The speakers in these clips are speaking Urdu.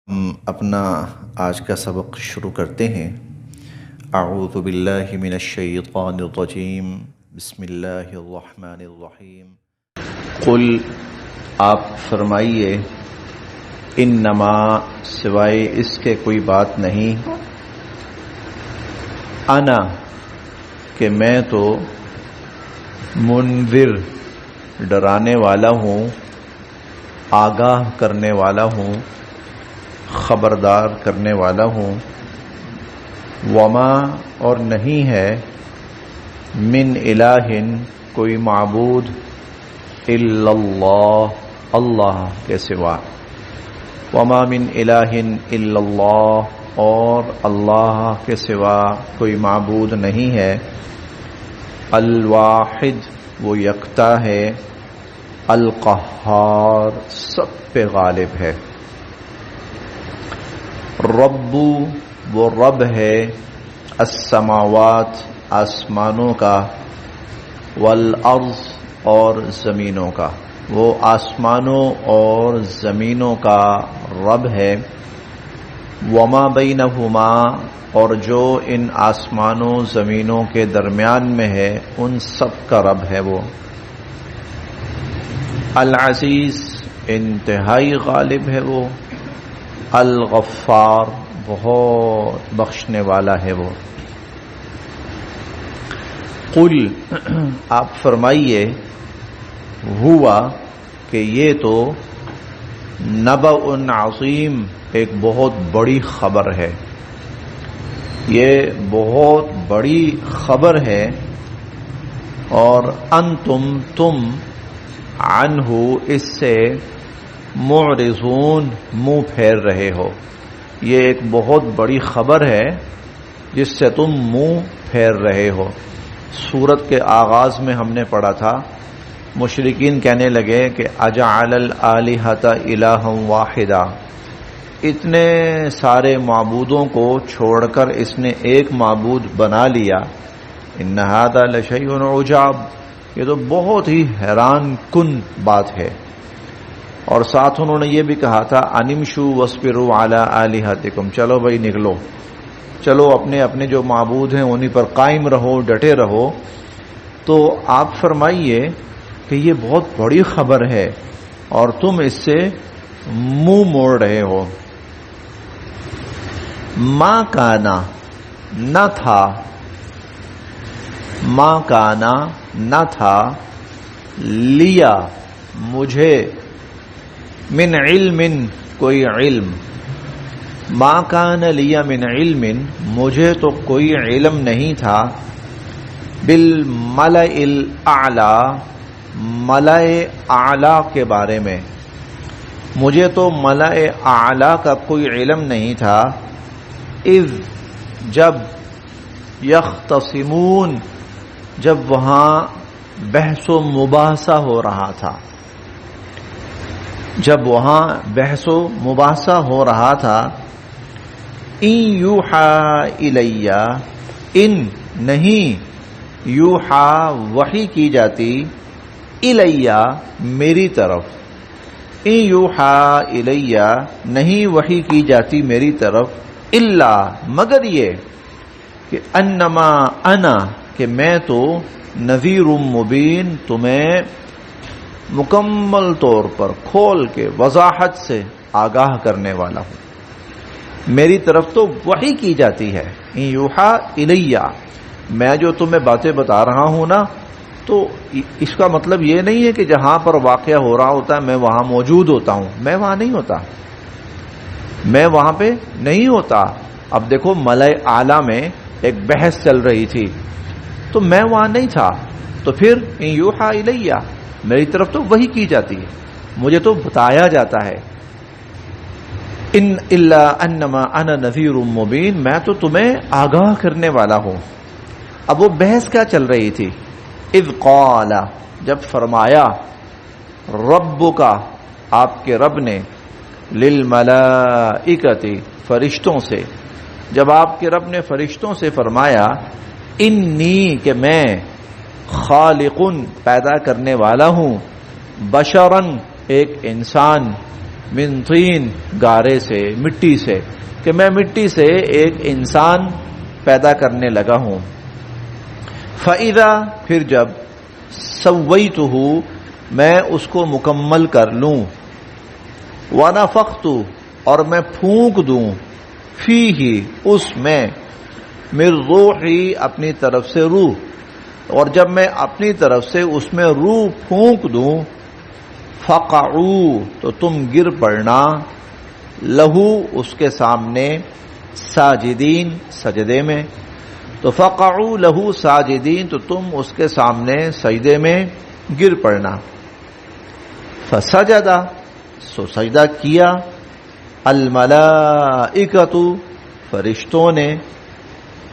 ہم اپنا آج کا سبق شروع کرتے ہیں۔ اعوذ باللہ من الشیطان الرجیم، بسم اللہ الرحمن الرحیم۔ قل، آپ فرمائیے، انما، سوائے اس کے کوئی بات نہیں، انا، کہ میں تو منذر، ڈرانے والا ہوں، آگاہ کرنے والا ہوں، خبردار کرنے والا ہوں، وما، اور نہیں ہے، من الہ، کوئی معبود، الا اللہ، اللہ کے سوا، وما من الہ الا اللہ، اور اللہ کے سوا کوئی معبود نہیں ہے، الواحد، وہ یکتا ہے، القہار، سب پہ غالب ہے، رب، وہ رب ہے، السماوات، آسمانوں کا، والارض، اور زمینوں کا، وہ آسمانوں اور زمینوں کا رب ہے، وما بینہما، اور جو ان آسمانوں زمینوں کے درمیان میں ہے ان سب کا رب ہے وہ، العزیز، انتہائی غالب ہے وہ، الغفار، بہت بخشنے والا ہے وہ۔ قل، آپ فرمائیے، ہوا، کہ یہ تو نبأ عظیم، ایک بہت بڑی خبر ہے، یہ بہت بڑی خبر ہے، اور انتم، تم، عنہ، اس سے، معرضون، منہ پھیر رہے ہو، یہ ایک بہت بڑی خبر ہے جس سے تم منہ پھیر رہے ہو۔ سورت کے آغاز میں ہم نے پڑھا تھا، مشرکین کہنے لگے کہ اجعل الآلہۃ الہا واحدا، اتنے سارے معبودوں کو چھوڑ کر اس نے ایک معبود بنا لیا، ان ھذا لشیء عجاب، یہ تو بہت ہی حیران کن بات ہے۔ اور ساتھ انہوں نے یہ بھی کہا تھا، انمشوا واصبروا علی آلہتکم، چلو بھائی نکلو، چلو اپنے اپنے جو معبود ہیں انہی پر قائم رہو، ڈٹے رہو۔ تو آپ فرمائیے کہ یہ بہت بڑی خبر ہے اور تم اس سے منہ موڑ رہے ہو۔ ما کانا، نہ تھا، ما کانا، نہ تھا، لیا، مجھے، من علم، کوئی علم، ما کان لی من علم، مجھے تو کوئی علم نہیں تھا، بالملأ الاعلی، ملأ اعلی کے بارے میں، مجھے تو ملأ اعلی کا کوئی علم نہیں تھا، اذ، جب، یختصمون، جب وہاں بحث و مباحثہ ہو رہا تھا، جب وہاں بحث و مباحثہ ہو رہا تھا، ان یوحى الی، ان، نہیں، یوحى، وحی کی جاتی، الی، میری طرف، ان یوحى الی، نہیں وحی کی جاتی میری طرف، الا، مگر یہ کہ انما انا، کہ میں تو نذیر مبین، تمہیں مکمل طور پر کھول کے وضاحت سے آگاہ کرنے والا ہوں، میری طرف تو وحی کی جاتی ہے، ان یوحى الی، میں جو تمہیں باتیں بتا رہا ہوں نا، تو اس کا مطلب یہ نہیں ہے کہ جہاں پر واقعہ ہو رہا ہوتا ہے میں وہاں موجود ہوتا ہوں، میں وہاں نہیں ہوتا، میں وہاں پہ نہیں ہوتا۔ اب دیکھو ملأ اعلی میں ایک بحث چل رہی تھی تو میں وہاں نہیں تھا، تو پھر ان یوحى الی، میری طرف تو وحی کی جاتی ہے، مجھے تو بتایا جاتا ہے، ان الا انما انا نذیر مبین، میں تو تمہیں آگاہ کرنے والا ہوں۔ اب وہ بحث کیا چل رہی تھی؟ اذ قال، جب فرمایا، ربک، آپ کے رب نے، للملائکۃ، فرشتوں سے، جب آپ کے رب نے فرشتوں سے فرمایا، انی، کہ میں، خالق، پیدا کرنے والا ہوں، بشرن، ایک انسان، من طین گارے سے، مٹی سے، کہ میں مٹی سے ایک انسان پیدا کرنے لگا ہوں. فَإِذَا پھر جب سَوَّيْتُهُ میں اس کو مکمل کر لوں، وَنَفَخْتُ اور میں پھونک دوں، فِيهِ اس میں، مِن روحی اپنی طرف سے روح، اور جب میں اپنی طرف سے اس میں روح پھونک دوں، فَقَعُوا تو تم گر پڑنا، لہو اس کے سامنے، ساجدین سجدے میں، تو فَقَعُوا لہو ساجدین تو تم اس کے سامنے سجدے میں گر پڑنا. فَسَجَدَ سو سجدہ کیا، الملائکۃ فرشتوں نے،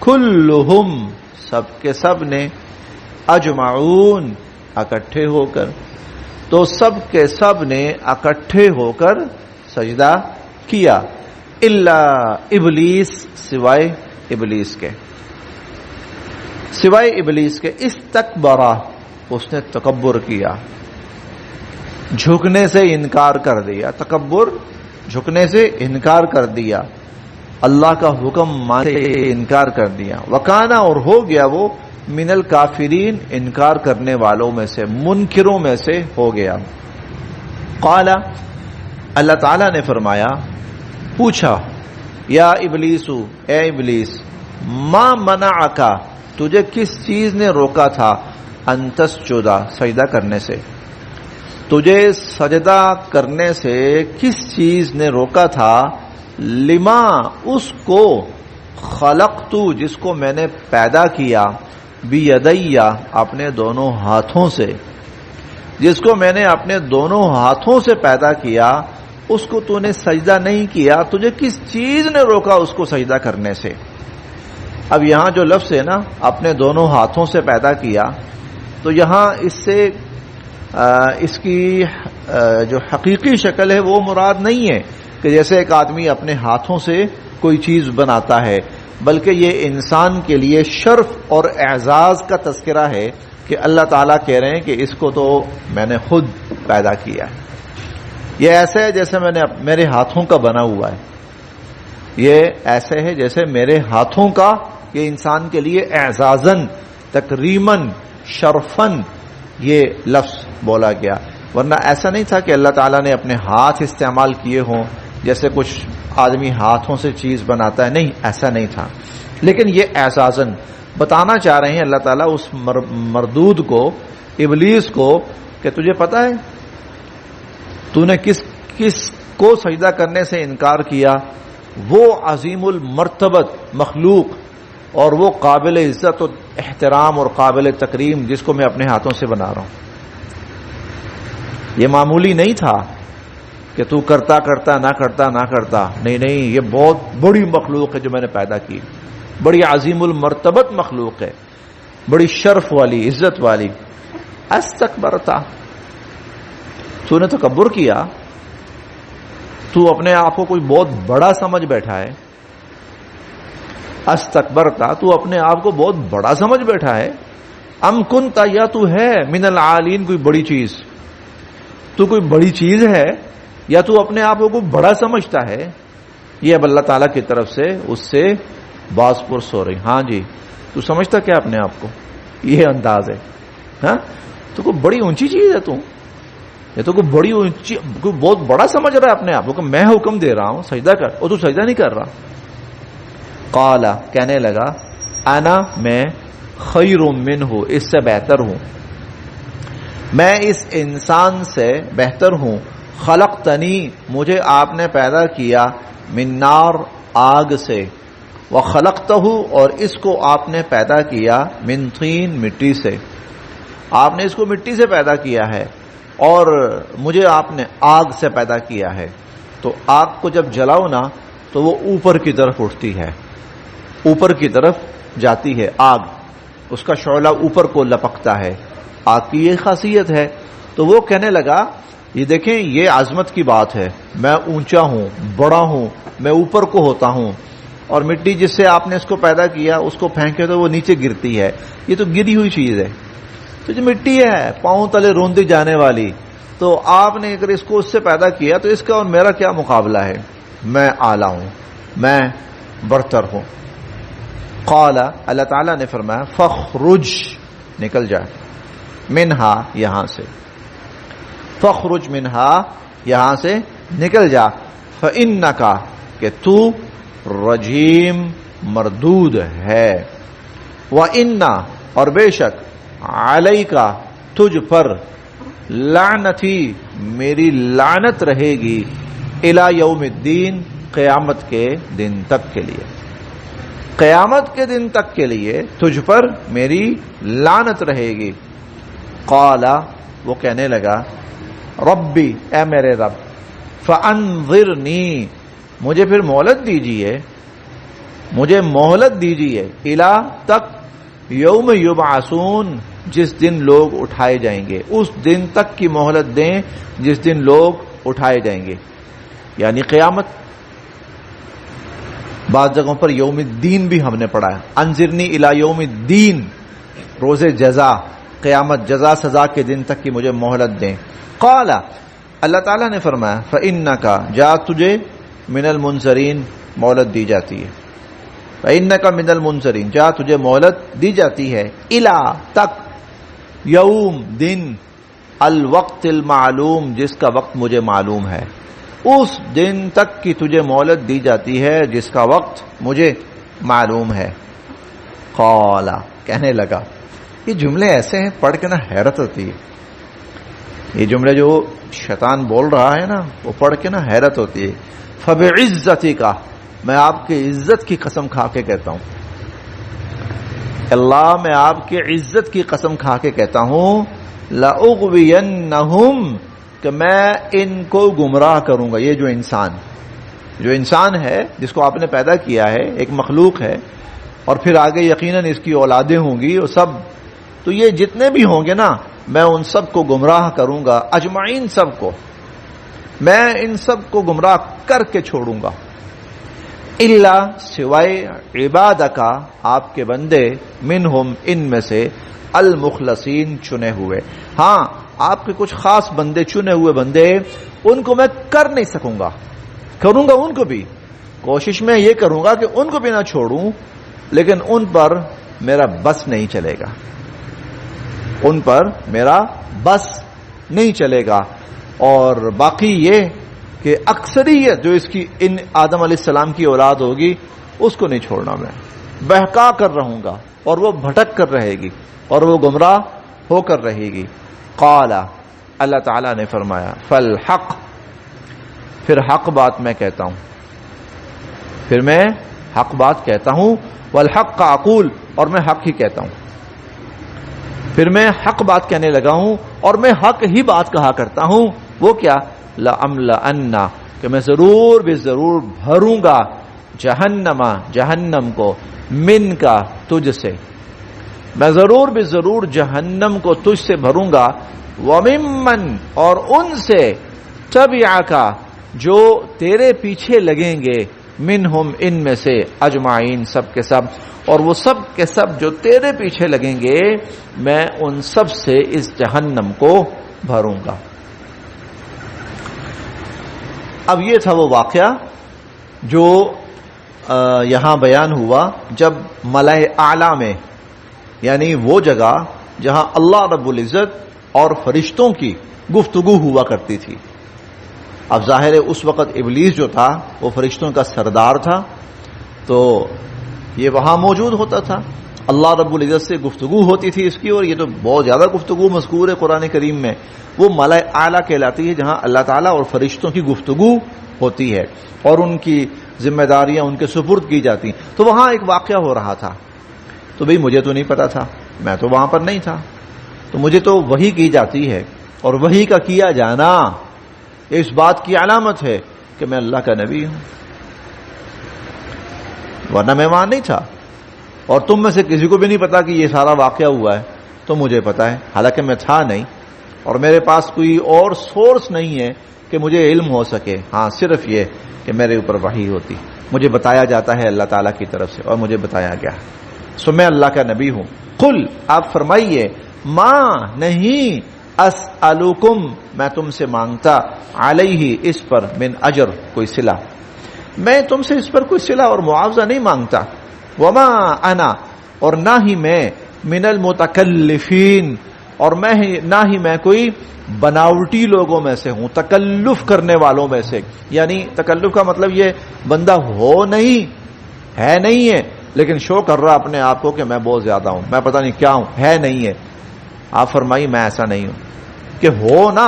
کلہم سب کے سب نے، اجمعون اکٹھے ہو کر، تو سب کے سب نے اکٹھے ہو کر سجدہ کیا، الا ابلیس سوائے ابلیس کے، سوائے ابلیس کے، استکبرا اس نے تکبر کیا، جھکنے سے انکار کر دیا، تکبر جھکنے سے انکار کر دیا، اللہ کا حکم ماننے سے انکار کر دیا، وکانا اور ہو گیا وہ، من الکافرین انکار کرنے والوں میں سے، منکروں میں سے ہو گیا. قال اللہ تعالیٰ نے فرمایا، پوچھا، یا ابلیس اے ابلیس، ما منعک تجھے کس چیز نے روکا تھا، ان تسجد سجدہ کرنے سے، تجھے سجدہ کرنے سے کس چیز نے روکا تھا، لما اس کو، خلقت جس کو میں نے پیدا کیا، بیدیا اپنے دونوں ہاتھوں سے، جس کو میں نے اپنے دونوں ہاتھوں سے پیدا کیا، اس کو تو نے سجدہ نہیں کیا، تجھے کس چیز نے روکا اس کو سجدہ کرنے سے. اب یہاں جو لفظ ہے نا، اپنے دونوں ہاتھوں سے پیدا کیا، تو یہاں اس سے اس کی جو حقیقی شکل ہے وہ مراد نہیں ہے کہ جیسے ایک آدمی اپنے ہاتھوں سے کوئی چیز بناتا ہے، بلکہ یہ انسان کے لیے شرف اور اعزاز کا تذکرہ ہے کہ اللہ تعالیٰ کہہ رہے ہیں کہ اس کو تو میں نے خود پیدا کیا ہے. یہ ایسے ہے جیسے میں نے میرے ہاتھوں کا بنا ہوا ہے، یہ ایسے ہے جیسے میرے ہاتھوں کا، یہ انسان کے لیے اعزازن، تکریمن، شرفن یہ لفظ بولا گیا، ورنہ ایسا نہیں تھا کہ اللہ تعالیٰ نے اپنے ہاتھ استعمال کیے ہوں جیسے کچھ آدمی ہاتھوں سے چیز بناتا ہے، نہیں ایسا نہیں تھا. لیکن یہ اعزازن بتانا چاہ رہے ہیں اللہ تعالیٰ اس مردود کو، ابلیس کو، کہ تجھے پتا ہے تو نے کس کو سجدہ کرنے سے انکار کیا، وہ عظیم المرتبت مخلوق اور وہ قابل عزت و احترام اور قابل تکریم جس کو میں اپنے ہاتھوں سے بنا رہا ہوں. یہ معمولی نہیں تھا کہ تو کرتا نہ کرتا، نہیں، یہ بہت بڑی مخلوق ہے جو میں نے پیدا کی، بڑی عظیم المرتبت مخلوق ہے، بڑی شرف والی، عزت والی. استکبرتا تو نے تکبر کیا، تو اپنے آپ کو کوئی بہت بڑا سمجھ بیٹھا ہے. استکبرتا تو اپنے آپ کو بہت بڑا سمجھ بیٹھا ہے. ام کنتا یا تو ہے من العالین کوئی بڑی چیز، تو کوئی بڑی چیز ہے یا تو اپنے آپ کو بڑا سمجھتا ہے. یہ اب اللہ تعالیٰ کی طرف سے اس سے باز پرس ہو رہی. ہاں جی، تو سمجھتا کیا اپنے آپ کو، یہ انداز ہے. ہاں تو کوئی بڑی اونچی چیز ہے، تو یہ تو کوئی بڑی اونچی، کوئی بہت بڑا سمجھ رہا ہے اپنے آپ کو کہ میں حکم دے رہا ہوں سجدہ کر، اور تو سجدہ نہیں کر رہا. قال کہنے لگا، انا میں، خیر منہ اس سے بہتر ہوں، میں اس انسان سے بہتر ہوں. خلقتنی مجھے آپ نے پیدا کیا، من نار آگ سے، وخلقتہ اور اس کو آپ نے پیدا کیا، من طین مٹی سے، آپ نے اس کو مٹی سے پیدا کیا ہے، اور مجھے آپ نے آگ سے پیدا کیا ہے. تو آگ کو جب جلاؤ نا تو وہ اوپر کی طرف اٹھتی ہے، اوپر کی طرف جاتی ہے آگ، اس کا شعلہ اوپر کو لپکتا ہے. آگ کی یہ خاصیت ہے. تو وہ کہنے لگا، یہ دیکھیں یہ عظمت کی بات ہے، میں اونچا ہوں، بڑا ہوں، میں اوپر کو ہوتا ہوں، اور مٹی جس سے آپ نے اس کو پیدا کیا اس کو پھینکے تو وہ نیچے گرتی ہے، یہ تو گری ہوئی چیز ہے. تو جو مٹی ہے پاؤں تلے روندی جانے والی، تو آپ نے اگر اس کو اس سے پیدا کیا تو اس کا اور میرا کیا مقابلہ ہے؟ میں اعلیٰ ہوں، میں برتر ہوں۔ قال، اللہ تعالیٰ نے فرمایا فخرج، نکل جا، منہا، یہاں سے، فخرج منہا، یہاں سے نکل جا، فإنک، کہ تو رجیم، مردود ہے، وإن، اور بے شک، علیک، تجھ پر، لعنتی، میری لعنت رہے گی، الی یوم الدین، قیامت کے دن تک کے لیے، قیامت کے دن تک کے لیے تجھ پر میری لعنت رہے گی۔ قال، وہ کہنے لگا، ربی، اے میرے رب، فانظرنی، مجھے پھر مہلت دیجئے، مجھے مہلت دیجئے، الی، تک، یوم یبعثون، جس دن لوگ اٹھائے جائیں گے، اس دن تک کی مہلت دیں جس دن لوگ اٹھائے جائیں گے، یعنی قیامت۔ بعض جگہوں پر یوم الدین بھی ہم نے پڑھا ہے، انذرنی الی یوم الدین، روز جزا، قیامت، جزا سزا کے دن تک کی مجھے مہلت دیں۔ قال، اللہ تعالیٰ نے فرمایا فإنک، جا، تجھے، من المنظرین، مہلت دی جاتی ہے، فإنک من المنظرین، جا، تجھے مہلت دی جاتی ہے، الی، تک، یوم، دن، الوقت المعلوم، جس کا وقت مجھے معلوم ہے، اس دن تک کی تجھے مہلت دی جاتی ہے جس کا وقت مجھے معلوم ہے۔ قال، کہنے لگا، یہ جملے ایسے ہیں پڑھ کے نا حیرت ہوتی ہے، یہ جملے جو شیطان بول رہا ہے نا وہ پڑھ کے نا حیرت ہوتی ہے۔ فبعزتک، میں آپ کی عزت کی قسم کھا کے کہتا ہوں، اللہ، میں آپ کی عزت کی قسم کھا کے کہتا ہوں، لأغوینہم، کہ میں ان کو گمراہ کروں گا۔ یہ جو انسان ہے جس کو آپ نے پیدا کیا ہے، ایک مخلوق ہے، اور پھر آگے یقیناً اس کی اولادیں ہوں گی اور سب، تو یہ جتنے بھی ہوں گے نا، میں ان سب کو گمراہ کروں گا، اجمعین، سب کو میں ان سب کو گمراہ کر کے چھوڑوں گا، الا، سوائے، عبادک، آپ کے بندے، منہم، ان میں سے، المخلصین، چنے ہوئے۔ ہاں، آپ کے کچھ خاص بندے، چنے ہوئے بندے، ان کو میں کر نہیں سکوں گا، کروں گا ان کو بھی، کوشش میں یہ کروں گا کہ ان کو بھی نہ چھوڑوں، لیکن ان پر میرا بس نہیں چلے گا، ان پر میرا بس نہیں چلے گا۔ اور باقی یہ کہ اکثریت جو اس کی ان آدم علیہ السلام کی اولاد ہوگی اس کو نہیں چھوڑنا، میں بہکا کر رہوں گا اور وہ بھٹک کر رہے گی اور وہ گمراہ ہو کر رہے گی۔ قال، اللہ تعالیٰ نے فرمایا فالحق، پھر حق بات میں کہتا ہوں، پھر میں حق بات کہتا ہوں، والحق اقول، اور میں حق ہی کہتا ہوں، پھر میں حق بات کہنے لگا ہوں اور میں حق ہی بات کہا کرتا ہوں۔ وہ کیا؟ لأملأن، کہ میں ضرور بے ضرور بھروں گا، جہنم کو، من کا، تجھ سے، میں ضرور بے ضرور جہنم کو تجھ سے بھروں گا، وممن، اور ان سے، تبعک، جو تیرے پیچھے لگیں گے، منہم، ان میں سے، اجمعین، سب کے سب، اور وہ سب کے سب جو تیرے پیچھے لگیں گے میں ان سب سے اس جہنم کو بھروں گا۔ اب یہ تھا وہ واقعہ جو یہاں بیان ہوا جب ملائے اعلیٰ میں، یعنی وہ جگہ جہاں اللہ رب العزت اور فرشتوں کی گفتگو ہوا کرتی تھی۔ اب ظاہر ہے اس وقت ابلیس جو تھا وہ فرشتوں کا سردار تھا، تو یہ وہاں موجود ہوتا تھا، اللہ رب العزت سے گفتگو ہوتی تھی اس کی، اور یہ تو بہت زیادہ گفتگو مذکور ہے قرآن کریم میں۔ وہ ملائے اعلیٰ کہلاتی ہے جہاں اللہ تعالیٰ اور فرشتوں کی گفتگو ہوتی ہے اور ان کی ذمہ داریاں ان کے سپرد کی جاتی۔ تو وہاں ایک واقعہ ہو رہا تھا، تو بھئی مجھے تو نہیں پتا تھا، میں تو وہاں پر نہیں تھا، تو مجھے تو وحی کی جاتی ہے، اور وحی کا کیا جانا اس بات کی علامت ہے کہ میں اللہ کا نبی ہوں، ورنہ میں وہاں نہیں تھا۔ اور تم میں سے کسی کو بھی نہیں پتا کہ یہ سارا واقعہ ہوا ہے، تو مجھے پتا ہے، حالانکہ میں تھا نہیں اور میرے پاس کوئی اور سورس نہیں ہے کہ مجھے علم ہو سکے، ہاں صرف یہ کہ میرے اوپر وحی ہوتی، مجھے بتایا جاتا ہے اللہ تعالیٰ کی طرف سے، اور مجھے بتایا گیا، سو میں اللہ کا نبی ہوں۔ قل، آپ فرمائیے، ما، نہیں، اسألکم میں تم سے مانگتا علیہ اس پر من اجر کوئی صلہ، میں تم سے اس پر کوئی صلہ اور معاوضہ نہیں مانگتا، وما انا اور نہ ہی میں من المتکلفین اور نہ ہی میں کوئی بناوٹی لوگوں میں سے ہوں، تکلف کرنے والوں میں سے، یعنی تکلف کا مطلب یہ بندہ ہے نہیں ہے لیکن شو کر رہا اپنے آپ کو کہ میں بہت زیادہ ہوں، میں پتہ نہیں کیا ہوں، ہے نہیں ہے۔ آپ فرمائیے میں ایسا نہیں ہوں کہ ہو نا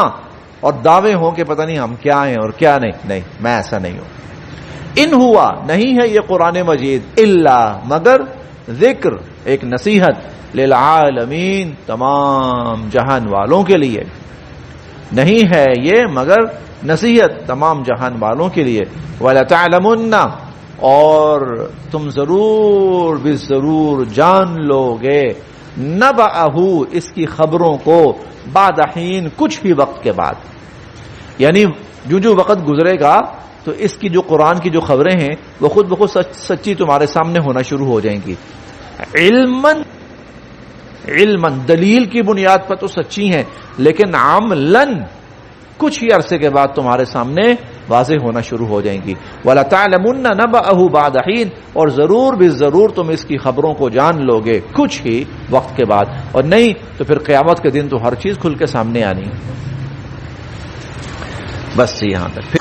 اور دعوے ہوں کہ پتہ نہیں ہم کیا ہیں اور کیا نہیں، میں ایسا نہیں ہوں۔ ان ہوا نہیں ہے یہ قرآن مجید الا مگر ذکر ایک نصیحت للعالمین تمام جہان والوں کے لیے، نہیں ہے یہ مگر نصیحت تمام جہان والوں کے لیے۔ وَلَتَعْلَمُنَّ اور تم ضرور بالضرور جان لو گے، نبأہ اس کی خبروں کو، بعد حین کچھ ہی وقت کے بعد، یعنی جو وقت گزرے گا تو اس کی جو قرآن کی جو خبریں ہیں وہ خود بخود سچی تمہارے سامنے ہونا شروع ہو جائیں گی، علماً دلیل کی بنیاد پر تو سچی ہیں لیکن عملاً کچھ ہی عرصے کے بعد تمہارے سامنے واضح ہونا شروع ہو جائیں گی۔ وَلَتَعْلَمُنَّ نَبَأَهُ بَعْدَ حِينٍ اور ضرور بالضرور تم اس کی خبروں کو جان لو گے کچھ ہی وقت کے بعد، اور نہیں تو پھر قیامت کے دن تو ہر چیز کھل کے سامنے آنی۔ بس یہاں تک۔